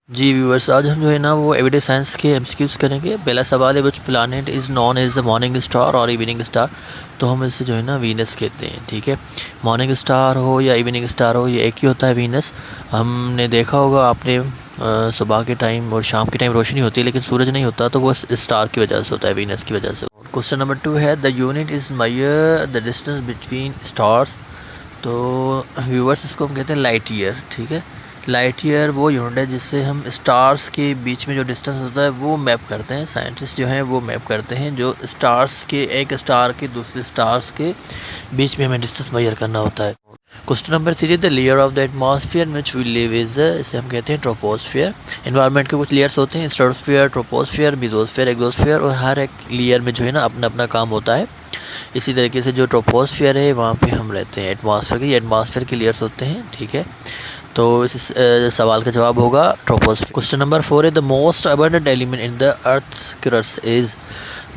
जी viewers, आज हम जो है ना वो एवरीडे साइंस के एमसीक्यूज़ करेंगे। पहला सवाल है, which planet is known as the morning star और इवनिंग स्टार। तो हम इसे जो है ना वीनस कहते हैं। ठीक है, मॉर्निंग स्टार हो या इवनिंग स्टार हो, ये एक ही होता है, वीनस। हमने देखा होगा आपने, सुबह के टाइम और शाम के टाइम रोशनी होती है लेकिन सूरज नहीं होता, तो वो स्टार की वजह से होता है, वीनस की वजह से। क्वेश्चन नंबर 2 है, the unit is measure the distance between stars. तो व्यूअर्स, इसको हम कहते हैं लाइट ईयर। ठीक है, लाइट ईयर वो यूनिट है जिससे हम स्टार्स के बीच में जो डिस्टेंस होता है वो मैप करते हैं। साइंटिस्ट जो हैं वो मैप करते हैं, जो स्टार्स के, एक स्टार के दूसरे स्टार्स के बीच में हमें डिस्टेंस मेजर करना होता है। Question number 3, the layer of the atmosphere which we live is, इसे हम कहते हैं ट्रोपोस्फियर। एनवायरनमेंट के कुछ लेयर्स होते हैं, स्ट्रेटोस्फियर, ट्रोपोस्फियर, मेसोस्फियर, एक्सोस्फियर, और हर एक लेयर में जो है ना अपना अपना काम होता है। इसी तरीके से जो ट्रोपोस्फियर है वहाँ पे हम रहते हैं। एटमॉस्फेयर के लेयर्स होते हैं। ठीक है, तो इस सवाल का जवाब होगा ट्रोपोस्फियर। क्वेश्चन नंबर 4 है, the most abundant element in the earth crust is.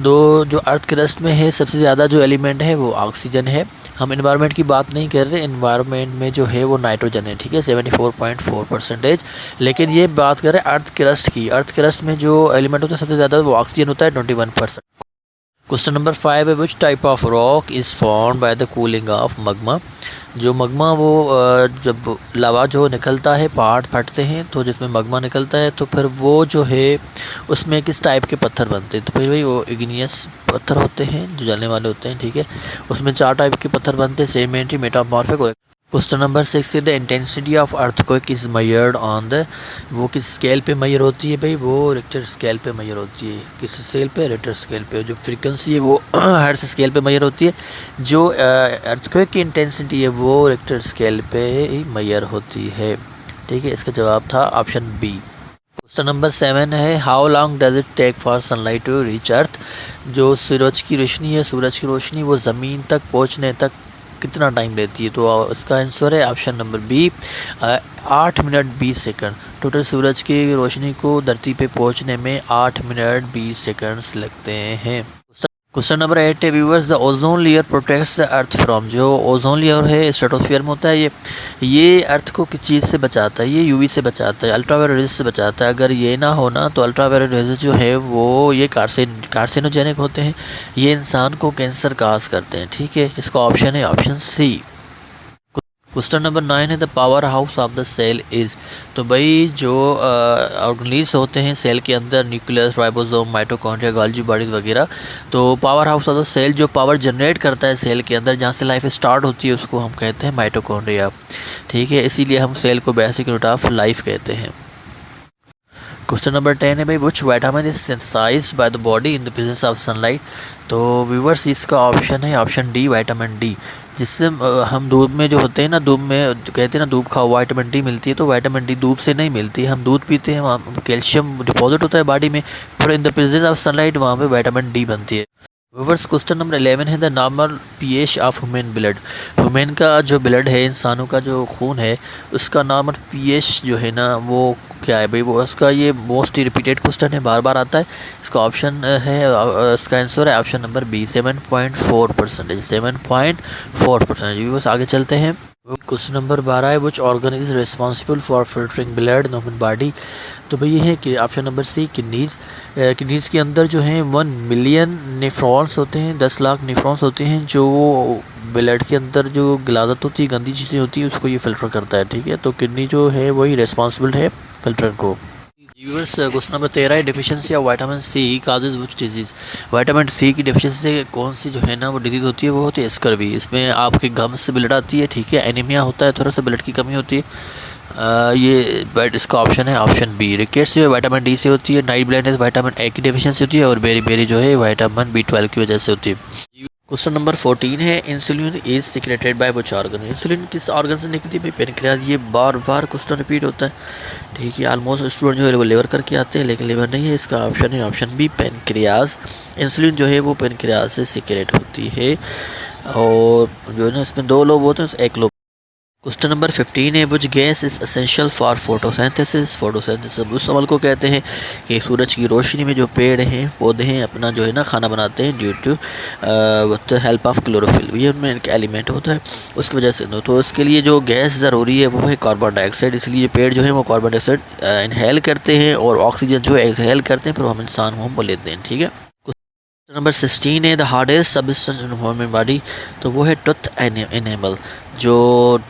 जो अर्थ क्रस्ट में है सबसे ज़्यादा जो एलिमेंट है वो ऑक्सीजन है। हम एनवायरनमेंट की बात नहीं कर रहे, एनवायरनमेंट में जो है वो नाइट्रोजन है। ठीक है, 74.4%। लेकिन ये बात करें अर्थ क्रस्ट की, अर्थ क्रस्ट में जो एलिमेंट होता है सबसे ज़्यादा वो ऑक्सीजन होता है, 21%। क्वेश्चन नंबर 5 है, which type of rock is form by the cooling of magma. जो मगमा वो जब लावा जो निकलता है, पहाड़ फटते हैं तो जिसमें मगमा निकलता है, तो फिर वो जो है उसमें किस टाइप के पत्थर बनते हैं। तो फिर भाई वो इग्नियस पत्थर होते हैं जो जलने वाले होते हैं। ठीक है, उसमें 4 टाइप के पत्थर बनते हैं, सेडिमेंट्री, मेटामॉर्फिक। क्वेश्चन नंबर 6 है, the intensity of earthquake is measured on the. वो किस स्केल पे मेजर होती है भाई, वो रिक्टर स्केल पे मेजर होती है। किस स्केल पे, रिक्टर स्केल पे। जो फ्रीक्वेंसी है वो हर्ट्ज स्केल पे मेजर होती है। जो अर्थक्वेक की इंटेंसिटी है वो रिक्टर स्केल पे ही मेजर होती है। ठीक है, इसका जवाब था ऑप्शन बी। क्वेश्चन नंबर 7 है, how long does it take for sunlight to reach earth. जो सूरज की रोशनी है, सूरज की रोशनी वो ज़मीन तक पहुंचने तक कितना टाइम लेती है। तो इसका आंसर है option number B, 8 minute 20 second. Total सूरज की रोशनी को धरती पे पहुंचने में 8 मिनट 20 सेकंड्स लगते हैं। क्वेश्चन नंबर 8 है, viewers, the ozone layer protects the earth from. जो ओजोन लेयर है स्ट्रेटोस्फीयर में होता है, ये अर्थ को किस चीज़ से बचाता है, ये यूवी से बचाता है, अल्ट्रावायलेट रेज से बचाता है। अगर ये ना होना तो अल्ट्रावायलेट रेज जो है वो ये कार्सिनोजेनिक होते हैं, ये इंसान को कैंसर काज करते हैं। ठीक है, इसका ऑप्शन है ऑप्शन सी। क्वेश्चन नंबर 9 है, the power house of the cell is. तो भाई जो ऑर्गेनेल्स होते हैं सेल के अंदर, nucleus, ribosome, mitochondria, Golgi body वगैरह, तो power house of the cell जो पावर जनरेट करता है सेल के अंदर, जहाँ से लाइफ स्टार्ट होती है, उसको हम कहते हैं माइटोकॉन्ड्रिया। ठीक है, इसीलिए हम सेल को बेसिक यूनिट ऑफ लाइफ कहते हैं। क्वेश्चन नंबर 10 है भाई, which vitamin is synthesized by the body in the presence of sunlight. तो व्यूअर्स, इसका ऑप्शन है ऑप्शन डी, विटामिन डी। जिससे हम दूध में जो होते हैं ना, दूध में कहते हैं ना दूध खाओ विटामिन डी मिलती है, तो विटामिन डी दूध से नहीं मिलती है। हम दूध पीते हैं, वहाँ कैल्शियम डिपॉजिट होता है बॉडी में, फिर इन द प्रेजेंस ऑफ सनलाइट वहाँ पे विटामिन डी बनती है। व्यूअर्स, क्वेश्चन नंबर 11 है, the normal pH of human blood. Human का जो ब्लड है, इंसानों का जो खून है, उसका नॉर्मल पीएच जो है ना वो क्या है भाई। वो उसका ये मोस्ट रिपीटेड क्वेश्चन है, बार बार आता है। इसका ऑप्शन है, इसका आंसर है ऑप्शन नंबर बी, 7.4%। 7.4%। बस आगे चलते हैं। क्वेश्चन नंबर 12 है, which organ is responsible for filtering blood in human body. तो भाई ये है कि option number C, kidneys. Kidneys के अंदर जो है 1 मिलियन नेफ्रॉन्स होते हैं, 10 लाख नेफ्रॉन्स होते हैं, जो ब्लड के अंदर जो गिलादत होती है, गंदी चीज़ें होती है, उसको ये फिल्टर करता है। ठीक है, तो किडनी जो है वही रिस्पॉन्सिबल है फिल्टर को। व्यूअर्स, क्वेश्चन नंबर 13 है, deficiency of vitamin C causes which disease. Vitamin C की डिफिशियंसी से कौन सी जो है ना वो डिजीज़ होती है, वो होती है स्कर्वी। इसमें आपके गम से ब्लड आती है। ठीक है, एनीमिया होता है, थोड़ा सा ब्लड की कमी होती है। ये बट इसका ऑप्शन है ऑप्शन बी। रिकेट्स जो है विटामिन डी से होती है, नाइट ब्लाइंडनेस विटामिन ए की डिफिशियंसी होती है, और बेरी बेरी जो है विटामिन B12 की वजह से होती है। क्वेश्चन नंबर 14 है, insulin is secreted by which organ. Insulin किस ऑर्गन से निकलती है भाई, पेनक्रियाज। ये बार बार क्वेश्चन रिपीट होता है। ठीक है, ऑलमोस्ट स्टूडेंट जो है वो लिवर करके आते हैं, लेकिन लिवर नहीं है। इसका ऑप्शन है ऑप्शन बी, पेनक्रियाज। इंसुलिन जो है वो पेनक्रियाज से सिक्रेट होती है। और जो है ना इसमें 2 लोब होते हैं, एक लोब क्वेश्चन नंबर 15 है विच gas is essential for photosynthesis. Photosynthesis उस अमल को कहते हैं कि सूरज की रोशनी में जो पेड़ हैं पौधे हैं अपना जो है ना खाना बनाते हैं due to with the help of chlorophyll. ये उनमें एक एलिमेंट होता है उसकी वजह से। तो उसके लिए जो गैस ज़रूरी है वो है कार्बन डाइऑक्साइड। इसलिए पेड़ जो है वो कार्बन डाइऑक्साइड इनहेल करते हैं और ऑक्सीजन जो है एक्सहेल करते हैं, फिर हम इंसान वो लेते हैं। ठीक है। नंबर 16 है the hardest substance in human body. तो वो है टूथ एनेमल। जो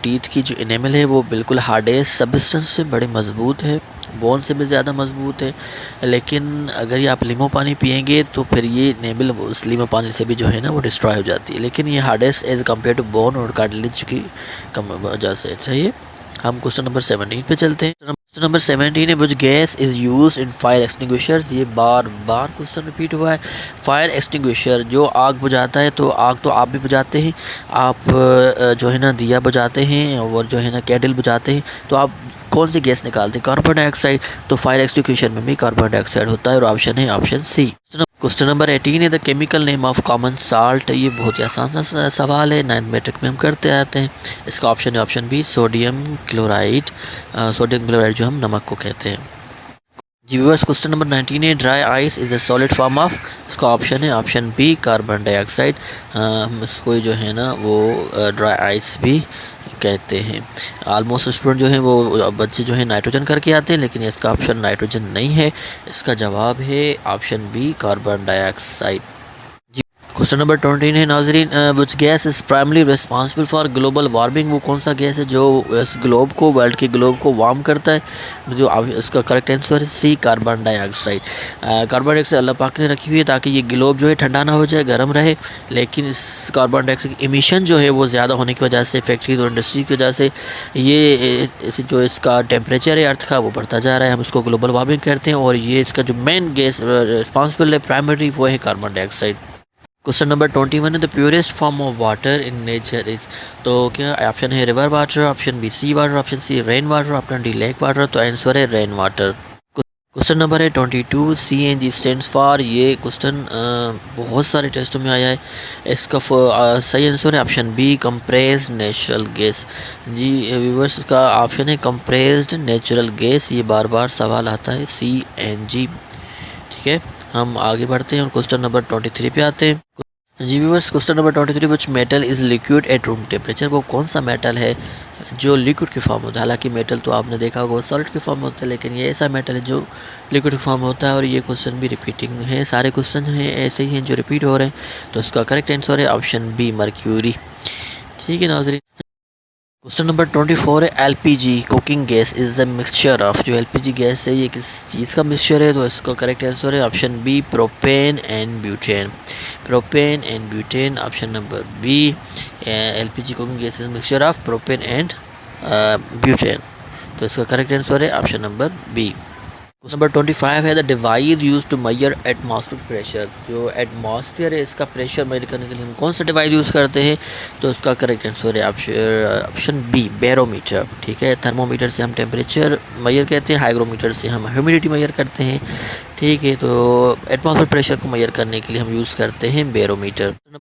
टीथ की जो एनेमल है वो बिल्कुल हार्डेस्ट सबस्टेंस से बड़े मज़बूत है, बोन से भी ज़्यादा मज़बूत है। लेकिन अगर ये आप लीमो पानी पियेंगे तो फिर ये एनेमल उस लीमो पानी से भी जो है ना वो डिस्ट्रॉय हो जाती है। लेकिन ये hardest as compare to bone और कार्टिलेज की कम वजह से चाहिए। हम क्वेश्चन नंबर 17 पे चलते हैं। क्वेश्चन नंबर 17 है विच gas is use in fire extinguishers. ये बार बार क्वेश्चन रिपीट हुआ है। फायर एक्सटिंग्विशर जो आग बुझाता है, तो आग तो आप भी बुझाते हैं, आप जो है ना दिया बुझाते हैं और जो है ना कैंडल बुझाते हैं, तो आप कौन सी गैस निकालते हैं? Carbon dioxide. तो फायर एक्सटिंग्विशर में भी कार्बन डाइऑक्साइड होता है और ऑप्शन है ऑप्शन सी। क्वेश्चन नंबर 18 है the chemical name of common salt. ये बहुत ही आसान सा सवाल है, 9th मैट्रिक में हम करते आते हैं। इसका ऑप्शन है option B sodium chloride. Sodium chloride जो हम नमक को कहते हैं। जी व्यूअर्स, क्वेश्चन नंबर 19 है dry ice is a solid form of. इसका ऑप्शन है ऑप्शन बी कार्बन डाइऑक्साइड। हम इसको जो है ना वो ड्राई आइस भी कहते हैं। ऑलमोस्ट स्टूडेंट जो है वो बच्चे जो है नाइट्रोजन करके आते हैं, लेकिन इसका ऑप्शन नाइट्रोजन नहीं है। इसका जवाब है option B carbon dioxide. Question number 20 है नाजरीन which gas is primarily responsible for global warming. वो कौन सा गैस है जो इस ग्लोब को, वर्ल्ड के ग्लोब को वार्म करता है? जो इसका करेक्ट आंसर है सी कार्बन डाइऑक्साइड। कार्बन डाइऑक्साइड अल्लाह पाक ने रखी हुई है ताकि ये ग्लोब जो है ठंडा ना हो जाए, गर्म रहे। लेकिन इस कार्बन डाइऑक्साइड की इमिशन जो है वो ज़्यादा होने की वजह से, फैक्ट्रीज और इंडस्ट्री की वजह से ये जो इसका टेम्परेचर है अर्थ का वो बढ़ता जा रहा है। हम इसको ग्लोबल वार्मिंग कहते हैं और ये इसका जो मेन गैस रिस्पॉन्सिबल है प्राइमरी वो है कार्बन डाइऑक्साइड। क्वेश्चन नंबर 21 है the purest form of water in nature is. तो क्या ऑप्शन है river water, option B sea water, option C rain water, option D lake water. तो answer है rain water. Question number है 22 CNG stands for. ये question बहुत सारे टेस्टों में आया है। इसका सही आंसर है option B compressed natural gas. जी व्यूअर्स, का ऑप्शन है कंप्रेस्ड नेचुरल गैस। ये बार बार सवाल आता है CNG। ठीक है, हम आगे बढ़ते हैं और क्वेश्चन नंबर 23 पे आते हैं। जी viewers, question number 23 which metal is liquid at room temperature. वो कौन सा मेटल है जो लिक्विड की फॉर्म होता है? हालांकि मेटल तो आपने देखा होगा सॉलिड की फॉर्म होता है, लेकिन ये ऐसा मेटल है जो लिक्विड की फॉर्म होता है। और ये क्वेश्चन भी रिपीटिंग है, सारे क्वेश्चन हैं ऐसे ही हैं जो रिपीट हो रहे हैं। तो इसका करेक्ट आंसर है ऑप्शन बी मर्क्यूरी। ठीक है नाज़रीन, क्वेश्चन नंबर 24 है LPG cooking gas is the mixture of. जो LPG गैस है ये किस चीज़ का मिक्सचर है? तो इसका करेक्ट आंसर है option B propane and butane. Propane and butane, option number B. LPG cooking gas is mixture of propane and butane. तो इसका करेक्ट आंसर है option number B. Question number 25 है the device use to measure atmospheric pressure. जो atmosphere है इसका pressure measure करने के लिए हम कौन सा डिवाइस यूज़ करते हैं? तो इसका करेक्ट आंसर है ऑप्शन बी बैरोमीटर। ठीक है, थर्मोमीटर से हम टेम्परेचर मेजर करते हैं, हाइग्रोमीटर से हम ह्यूमिडिटी मेजर करते हैं। ठीक है, तो एटमॉस्फेयर प्रेशर को मेजर करने के लिए हम यूज़ करते हैं बैरोमीटर।